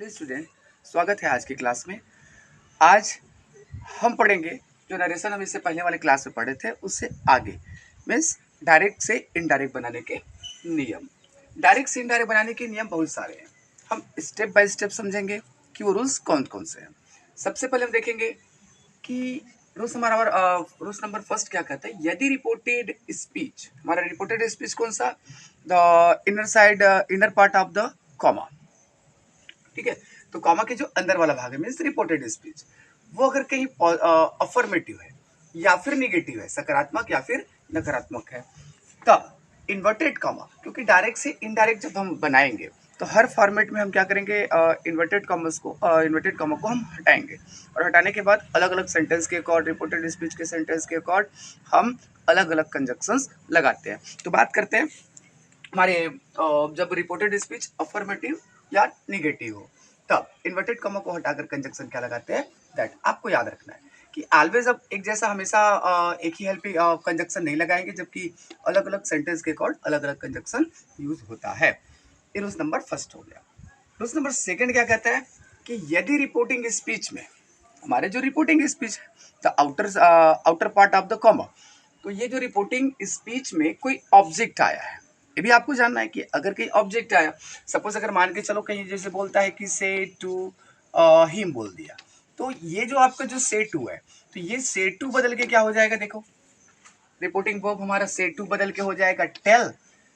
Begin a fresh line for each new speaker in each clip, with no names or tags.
Please student, स्वागत है आज की क्लास में। आज हम पढ़ेंगे जो नरेशन हम इससे पहले वाले क्लास में पढ़े थे उससे आगे, मीन्स डायरेक्ट से इनडायरेक्ट बनाने के नियम। डायरेक्ट से इनडायरेक्ट बनाने के नियम बहुत सारे हैं, हम स्टेप बाय स्टेप समझेंगे कि वो रूल्स कौन कौन से हैं। सबसे पहले हम देखेंगे कि रूल्स रूल्स नंबर फर्स्ट क्या कहता है। यदि रिपोर्टेड स्पीच, हमारा रिपोर्टेड स्पीच कौन सा, the inner part of the comma, ठीक है। तो कॉमा के जो अंदर वाला भाग है मीन्स रिपोर्टेड स्पीच, वो अगर कहीं अफर्मेटिव है या फिर निगेटिव है, सकारात्मक या फिर नकारात्मक है, तब इन्वर्टेड कॉमा, क्योंकि डायरेक्ट से इनडायरेक्ट जब हम बनाएंगे तो हर फॉर्मेट में हम क्या करेंगे, इन्वर्टेड कॉमा को हम हटाएंगे और हटाने के बाद अलग अलग सेंटेंस के अकॉर्ड, रिपोर्टेड स्पीच के सेंटेंस के अकॉर्ड हम अलग अलग कंजक्शंस लगाते हैं। तो बात करते हैं हमारे जब रिपोर्टेड स्पीच अफर्मेटिव या निगेटिव हो तब इन्वर्टेड कॉमा को हटाकर कंजक्शन क्या लगाते हैं, दैट। आपको याद रखना है कि ऑलवेज अब एक जैसा हमेशा एक ही हेल्पिंग कंजक्शन नहीं लगाएंगे, जबकि अलग अलग सेंटेंस के अकॉर्ड अलग अलग कंजक्शन यूज होता है। ये रूल्स नंबर फर्स्ट हो गया। रूल्स नंबर सेकंड क्या कहता है कि यदि रिपोर्टिंग स्पीच में, हमारे जो रिपोर्टिंग स्पीच है, the outer part of the comma, तो ये जो रिपोर्टिंग स्पीच में कोई ऑब्जेक्ट आया है, ये भी आपको जानना है कि अगर कहीं ऑब्जेक्ट आया, सपोज अगर मान के चलो कहीं जैसे बोलता है कि से टू हिम बोल दिया, तो ये जो आपका जो से टू है, तो ये से टू बदल के क्या हो जाएगा, देखो रिपोर्टिंग वर्ब हमारा से टू बदल के हो जाएगा टेल,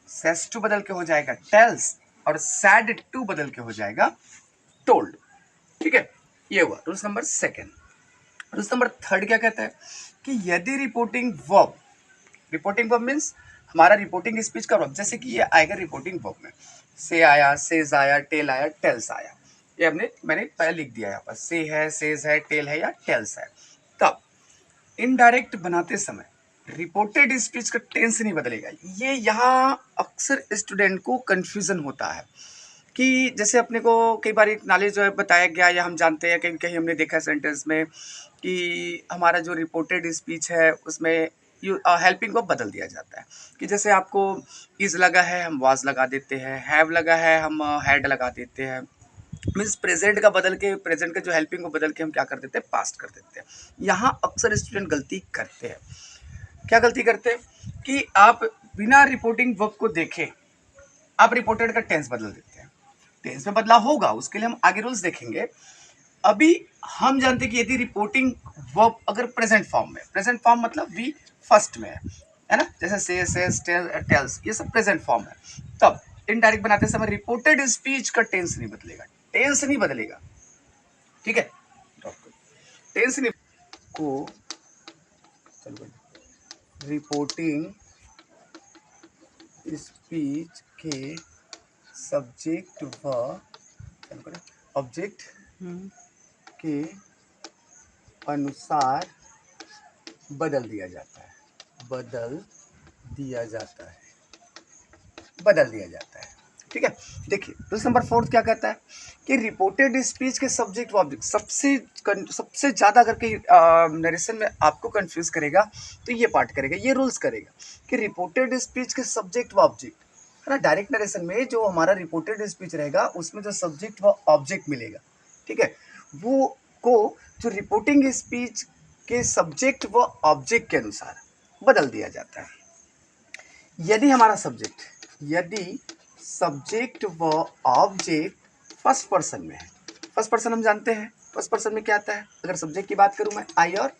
सेस टू बदल के हो जाएगा टेल्स, और सैड टू बदल के हो जाएगा टोल्ड। ठीक है, ये हुआ rules number second. Rules number third क्या कहता है कि यदि रिपोर्टिंग वर्ब मीन्स हमारा रिपोर्टिंग स्पीच का वर्ब, जैसे कि ये आएगा रिपोर्टिंग वर्ब में, से आया, सेज आया, टेल आया, टेल्स आया, ये मैंने पहले लिख दिया यहाँ पर, से है, सेज है, टेल है या टेल्स है। तब इनडायरेक्ट बनाते समय रिपोर्टेड स्पीच का टेंस नहीं बदलेगा। ये यहाँ अक्सर स्टूडेंट को कंफ्यूजन होता है कि जैसे अपने को कई बार एक नॉलेज जो है बताया गया या हम जानते हैं, कहीं कहीं हमने देखा सेंटेंस में कि हमारा जो रिपोर्टेड स्पीच है उसमें हेल्पिंग को बदल दिया जाता है, कि जैसे आपको इज लगा है हम वाज लगा देते हैं, हैव लगा है हम हैड लगा देते हैं, मीन्स प्रेजेंट का बदल के, प्रेजेंट का जो हेल्पिंग को बदल के हम क्या कर देते हैं, पास्ट कर देते हैं। यहाँ अक्सर स्टूडेंट गलती करते हैं। क्या गलती करते हैं कि आप बिना रिपोर्टिंग वर्ब को देखे आप रिपोर्टेड का टेंस बदल देते हैं। टेंस में बदलाव होगा, उसके लिए हम आगे रूल्स देखेंगे। अभी हम जानते हैं कि यदि रिपोर्टिंग वर्ब अगर प्रेजेंट फॉर्म में, प्रेजेंट फॉर्म मतलब वी फर्स्ट में है ना, जैसे सेज, टेल्स, ये सब प्रेजेंट फॉर्म है, तब इनडायरेक्ट बनाते समय रिपोर्टेड स्पीच का टेंस नहीं बदलेगा, टेंस नहीं बदलेगा। ठीक है, टेंस नहीं को, चलो रिपोर्टिंग स्पीच के सब्जेक्ट व ऑब्जेक्ट के अनुसार बदल दिया जाता है, बदल दिया जाता है, बदल दिया जाता है। ठीक है, देखिए रूल नंबर फोर्थ क्या कहता है कि रिपोर्टेड स्पीच के सब्जेक्ट व ऑब्जेक्ट, सबसे ज्यादा अगर कहीं नरेशन में आपको कंफ्यूज करेगा तो ये पार्ट करेगा, ये रूल्स करेगा कि रिपोर्टेड स्पीच के सब्जेक्ट व ऑब्जेक्ट है ना। डायरेक्ट नरेशन में जो हमारा रिपोर्टेड स्पीच रहेगा उसमें जो सब्जेक्ट व ऑब्जेक्ट मिलेगा, ठीक है, वो को जो रिपोर्टिंग स्पीच के सब्जेक्ट व ऑब्जेक्ट के अनुसार बदल दिया जाता है। यदि हमारा सब्जेक्ट, यदि सब्जेक्ट व ऑब्जेक्ट फर्स्ट पर्सन में है, फर्स्ट पर्सन हम जानते हैं फर्स्ट पर्सन में क्या आता है, अगर सब्जेक्ट की बात करूं मैं आई और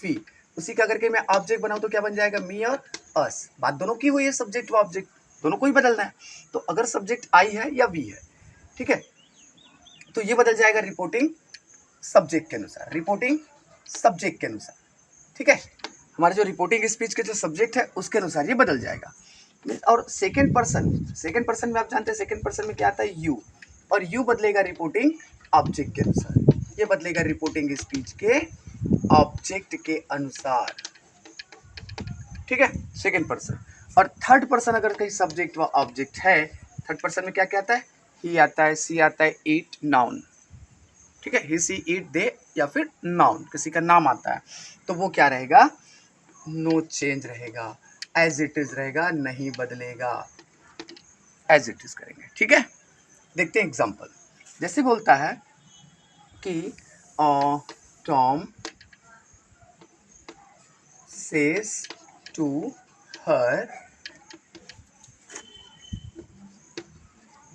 वी, उसी का करके मैं ऑब्जेक्ट बनाऊं तो क्या बन जाएगा, मी और अस। बात दोनों की हुई है, सब्जेक्ट व ऑब्जेक्ट दोनों को ही बदलना है। तो अगर सब्जेक्ट आई है या वी है, ठीक है, तो ये बदल जाएगा रिपोर्टिंग सब्जेक्ट के अनुसार, रिपोर्टिंग सब्जेक्ट के अनुसार। ठीक है, हमारे जो रिपोर्टिंग स्पीच के जो सब्जेक्ट है उसके अनुसार ये बदल जाएगा। और सेकंड पर्सन में आप जानते हैं सेकंड पर्सन में क्या आता है, यू, और यू बदलेगा रिपोर्टिंग ऑब्जेक्ट के अनुसार, ये बदलेगा रिपोर्टिंग स्पीच के ऑब्जेक्ट के अनुसार। ठीक है, सेकंड पर्सन। और थर्ड पर्सन अगर कहीं सब्जेक्ट व ऑब्जेक्ट है, थर्ड पर्सन में क्या क्या आता है, ही आता है, सी आता है, इट, नाउन। ठीक है, ही, सी, इट, दे, या फिर नाउन किसी का नाम आता है, तो वो क्या रहेगा, नो चेंज रहेगा, एज इट इज रहेगा, नहीं बदलेगा, एज इट इज करेंगे। ठीक है, देखते हैं एग्जाम्पल। जैसे बोलता है कि Tom says to her,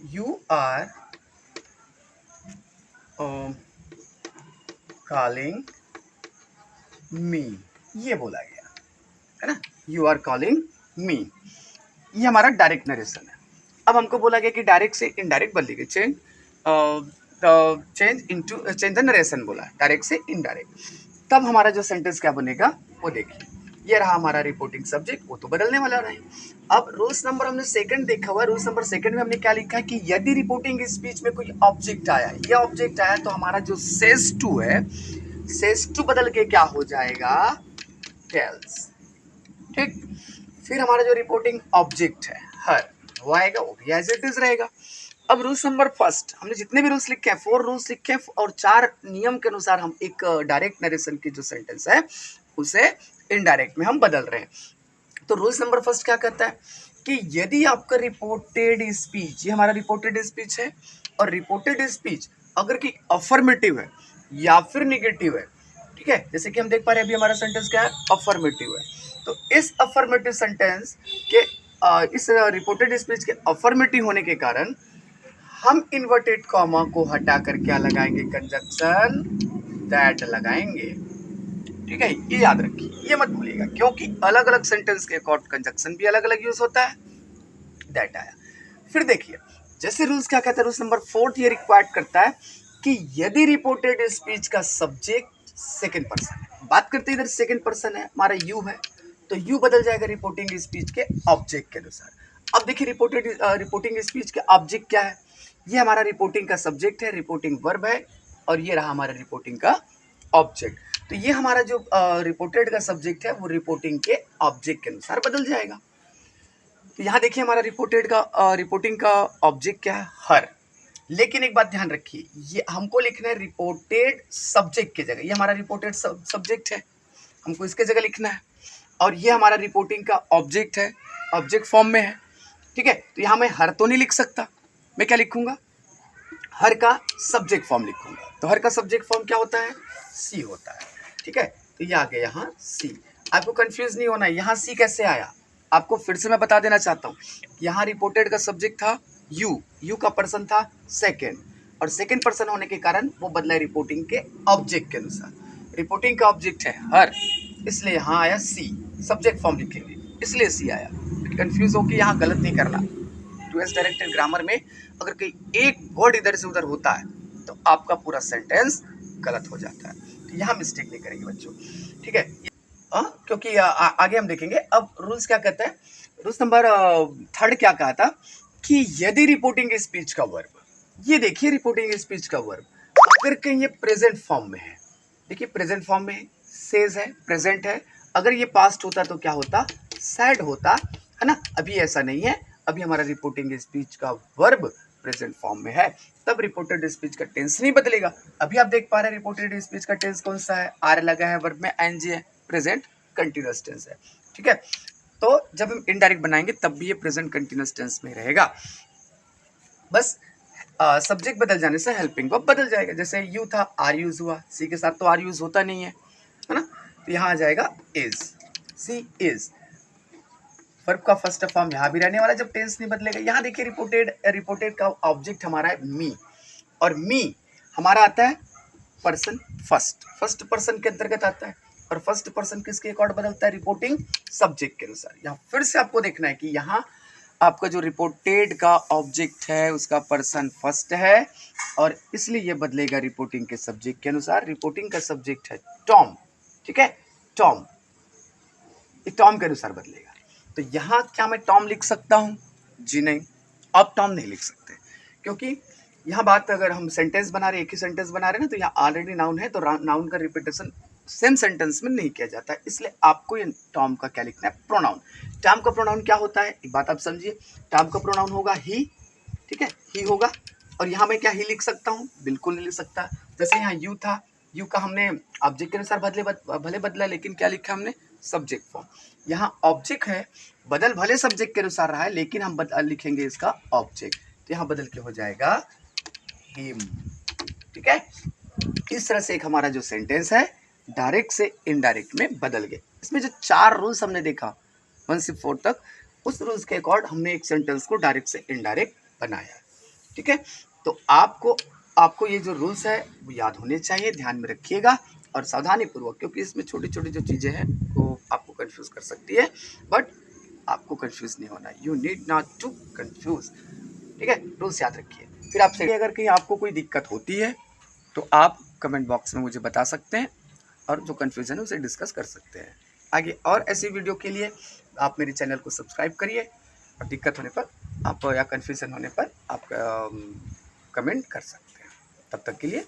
you are calling me, ये बोला गया है ना, यू आर कॉलिंग मी, ये हमारा डायरेक्ट नरेशन है। अब हमको बोला गया कि डायरेक्ट से इनडायरेक्ट बदलेगी, चेंज द नरेशन बोला, डायरेक्ट से इनडायरेक्ट। तब हमारा जो सेंटेंस क्या बनेगा वो देखिए, ये रहा हमारा रिपोर्टिंग सब्जेक्ट, वो तो बदलने वाला नहीं। अब रूल्स नंबर हमने सेकंड देखा हुआ है, रूल्स नंबर सेकंड में हमने क्या लिखा है कि यदि रिपोर्टिंग स्पीच में कोई ऑब्जेक्ट आया, ये ऑब्जेक्ट आया तो हमारा जो सेज टू है, सेज टू बदल के क्या हो जाएगा, टेल्स। ठीक, फिर हमारा जो रिपोर्टिंग ऑब्जेक्ट है हर, वो आएगा, वो भी एज इट इज रहेगा। अब रूल्स नंबर फर्स्ट, हमने जितने भी रूल्स लिखे हैं, 4 रूल्स लिखे हैं और 4 नियम के अनुसार हम एक डायरेक्ट नरेशन की जो सेंटेंस है उसे इनडायरेक्ट में हम बदल रहे हैं। तो रूल्स नंबर फर्स्ट क्या कहता है कि यदि आपका रिपोर्टेड स्पीच, ये हमारा रिपोर्टेड स्पीच है, और रिपोर्टेड स्पीच अगर कि अफर्मेटिव है या फिर निगेटिव है, ठीक है, जैसे कि हम देख पा रहे हैं अभी हमारा सेंटेंस क्या है, अफर्मेटिव है, तो इस अफर्मेटिव सेंटेंस के इस रिपोर्टेड स्पीच के अफर्मेटिव होने के कारण हम इन्वर्टेड कॉमा को हटा कर क्या लगाएंगे, कंजक्शन दैट लगाएंगे। ठीक है, ये याद रखिए, ये मत भूलिएगा, क्योंकि अलग अलग सेंटेंस के अकॉर्ड कंजक्शन भी अलग अलग यूज होता है। दैट आया। फिर देखिए, जैसे रूल्स क्या कहता है, रूल्स नंबर 4 ये रिक्वायर्ड करता है कि यदि रिपोर्टेड स्पीच का सब्जेक्ट सेकंड पर्सन है, बात करते हैं इधर सेकंड पर्सन है, हमारा यू है, तो यू बदल जाएगा रिपोर्टिंग स्पीच के ऑब्जेक्ट के अनुसार। अब देखिए रिपोर्टिंग स्पीच के ऑब्जेक्ट क्या है, ये हमारा रिपोर्टिंग का सब्जेक्ट है, रिपोर्टिंग वर्ब है, और ये रहा हमारा रिपोर्टिंग का ऑब्जेक्ट। तो ये हमारा जो रिपोर्टेड का सब्जेक्ट है वो रिपोर्टिंग के ऑब्जेक्ट के अनुसार बदल जाएगा। तो यहाँ देखिए हमारा रिपोर्टिंग का ऑब्जेक्ट क्या है, हर। लेकिन एक बात ध्यान रखिए, ये हमको लिखना है रिपोर्टेड सब्जेक्ट की जगह, ये हमारा रिपोर्टेड सब्जेक्ट है, हमको इसके जगह लिखना है, और ये हमारा रिपोर्टिंग का ऑब्जेक्ट है, ऑब्जेक्ट फॉर्म में है। ठीक है, तो यहाँ मैं हर तो नहीं लिख सकता, मैं क्या लिखूंगा, हर का सब्जेक्ट फॉर्म लिखूंगा। तो हर का सब्जेक्ट फॉर्म क्या होता है, सी होता है। ठीक है, तो ये आ गया यहाँ सी। आपको कंफ्यूज नहीं होना है यहाँ सी कैसे आया, आपको फिर से मैं बता देना चाहता हूँ, यहाँ रिपोर्टेड का सब्जेक्ट था यू, यू का पर्सन था सेकेंड, और सेकेंड पर्सन होने के कारण वो बदला है रिपोर्टिंग के ऑब्जेक्ट के अनुसार। रिपोर्टिंग का ऑब्जेक्ट है हर, इसलिए यहाँ आया सी, सब्जेक्ट फॉर्म लिखेंगे इसलिए सी आया। कंफ्यूज होकर यहाँ गलत नहीं करना। टूएस डायरेक्टेड ग्रामर में अगर कोई एक वर्ड इधर से उधर होता है तो आपका पूरा सेंटेंस गलत हो जाता है, तो यहाँ मिस्टेक नहीं करेंगे बच्चों। ठीक है, क्योंकि आगे हम देखेंगे। अब रूल्स क्या कहता है, रूल्स नंबर थर्ड क्या कहा था कि यदि रिपोर्टिंग स्पीच का वर्ब, ये देखिए रिपोर्टिंग स्पीच का वर्ब अगर कहीं ये प्रेजेंट फॉर्म में है, देखिए प्रेजेंट फॉर्म में सेज है, प्रेजेंट है, अगर ये पास्ट होता तो क्या होता, सैड होता है ना। अभी ऐसा नहीं है, अभी हमारा रिपोर्टिंग स्पीच का वर्ब प्रेजेंट फॉर्म में है, तब रिपोर्टेड स्पीच का टेंस नहीं बदलेगा। अभी आप देख पा रहे हैं रिपोर्टेड स्पीच का टेंस कौन सा है, आर लगा है, वर्ब में एनजी है, प्रेजेंट कंटिन्यूअस टेंस है। ठीक है, तो जब हम इनडायरेक्ट बनाएंगे तब भी ये प्रेजेंट कंटिन्यूअस टेंस में रहेगा, बस सब्जेक्ट बदल जाने से हेल्पिंग वर्ब बदल जाएगा। जैसे यू था आर यूज हुआ, सी के साथ तो आर यूज होता नहीं है ना, तो यहाँ आ जाएगा इज, सी इज। वर्ब का फर्स्ट फॉर्म यहाँ भी रहने वाला जब टेंस नहीं बदलेगा। यहाँ देखिए रिपोर्टेड का ऑब्जेक्ट हमारा है मी, और मी हमारा आता है पर्सन फर्स्ट, फर्स्ट पर्सन के अंतर्गत आता है, और फर्स्ट पर्सन किसके अकॉर्ड बदलता है, रिपोर्टिंग सब्जेक्ट के अनुसार। यहाँ फिर से आपको देखना है कि यहाँ आपका जो रिपोर्टेड का ऑब्जेक्ट है उसका पर्सन फर्स्ट है, और इसलिए ये बदलेगा रिपोर्टिंग के सब्जेक्ट के अनुसार। रिपोर्टिंग का सब्जेक्ट है टॉम, ठीक है, टॉम, ये टॉम के अनुसार बदलेगा। तो यहाँ क्या मैं टॉम लिख सकता हूँ, जी नहीं, अब टॉम नहीं लिख सकते, क्योंकि यहाँ बात अगर हम सेंटेंस बना रहे, एक ही सेंटेंस बना रहे हैं ना, तो यहाँ ऑलरेडी नाउन है, तो नाउन का रिपीटेशन सेम सेंटेंस में नहीं किया जाता है, इसलिए आपको ये टॉम का क्या लिखना है, प्रोनाउन। टॉम का प्रोनाउन क्या होता है, एक बात आप समझिए, टॉम का प्रोनाउन होगा ही, ठीक है, ही होगा, और यहाँ मैं क्या ही लिख सकता हूँ, बिल्कुल नहीं लिख सकता। जैसे यहाँ यू था, यू का हमने ऑब्जेक्ट के अनुसार भले बदला, लेकिन क्या लिखा हमने, सब्जेक्ट फॉर्म। यहाँ ऑब्जेक्ट है, बदल भले सब्जेक्ट के अनुसार रहा है, लेकिन हम लिखेंगे इसका ऑब्जेक्ट, तो यहाँ बदल के हो जाएगा हिम। ठीक है, इस तरह से एक हमारा जो सेंटेंस है डायरेक्ट से इनडायरेक्ट में बदल गए। इसमें जो 4 रूल्स हमने देखा 1 से 4 तक, उस रूल्स के अकॉर्ड हमने एक सेंटेंस को डायरेक्ट से इनडायरेक्ट बनाया। ठीक है, तो आपको ये जो रूल्स है वो याद होने चाहिए, ध्यान में रखिएगा और सावधानी पूर्वक, क्योंकि इसमें छोटी छोटी जो चीज़ें हैं वो आपको कंफ्यूज कर सकती है, बट आपको कंफ्यूज नहीं होना। You need not to confuse. ठीक है, रूल्स याद रखिए। फिर आपसे अगर कहीं आपको कोई दिक्कत होती है तो आप कमेंट बॉक्स में मुझे बता सकते हैं और जो कन्फ्यूज़न है उसे डिस्कस कर सकते हैं। आगे और ऐसी वीडियो के लिए आप मेरे चैनल को सब्सक्राइब करिए और दिक्कत होने पर आप या कन्फ्यूज़न होने पर आप कमेंट कर सकते हैं। तब तक के लिए